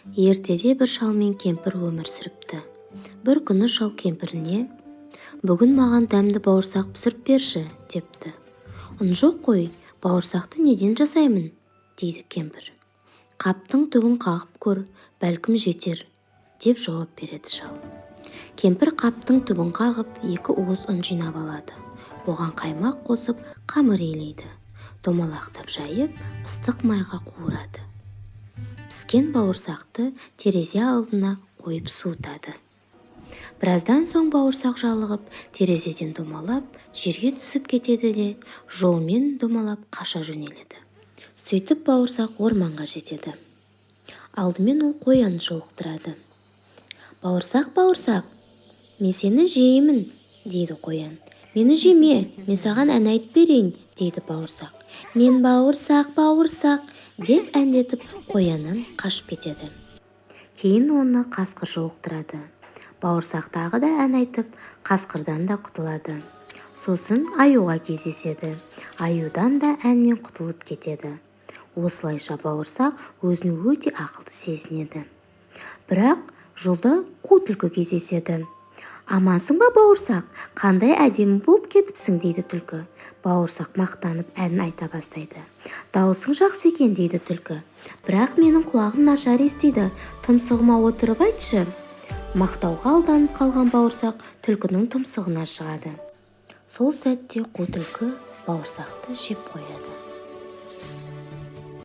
Ертеде бір шал мен кемпір өмір сүріпті. Бір күні шал кемпіріне: «Бүгін маған дәмді бауырсақ пісіріп берші», депті. «Ұн жоқ қой, бауырсақты неден жасаймын?» дейді кемпір. «Қаптың түбін қағып көр, бәлкім жетер», деп жауап береді шал. Кемпір қаптың түбін қағып, 2 уыс ұн жинап алады. Оған қаймақ қосып, қамыр илейді. Домалақтап жайып, ыстық майға қуырады. Піскен бауырсақты терезе алдына қойып суытады. Біраздан соң бауырсақ жалығып, терезеден домалап, жерге түсіп кетеді де, жолмен домалап қаша жөнеледі. Сөйтіп бауырсақ орманға жетеді. Алдымен ол қоян жолықтырады. «Бауырсақ, бауырсақ, мен сені жеймін», дейді қоян. «Мені жеме, мен саған ән айтып берейін», дейді бауырсақ. «Мен бауырсақ, бауырсақ», деп әндетіп қояннан қашып кетеді. Кейін оны қасқыр жолықтырады. Бауырсақ тағы да ән айтып, қасқырдан да құтылады. Сосын аюға кездеседі. Аюдан да әнмен құтылып кетеді. Осылайша бауырсақ өзін өте ақылды сезінеді. Бірақ жолда қу түлкі кездеседі. «Амансың ба, бауырсақ? Қандай әдемі болып кетіпсің», дейді түлкі. Бауырсақ мақтанып ән айта бастайды. «Дауысың жақсы екен», дейді түлкі. «Бірақ менің құлағым нашар естиді. Тұмсығыма отырып айтшы». Мақтауға алданып қалған бауырсақ түлкінің тұмсығына шығады. Сол сәтте қу түлкі бауырсақты жеп қояды.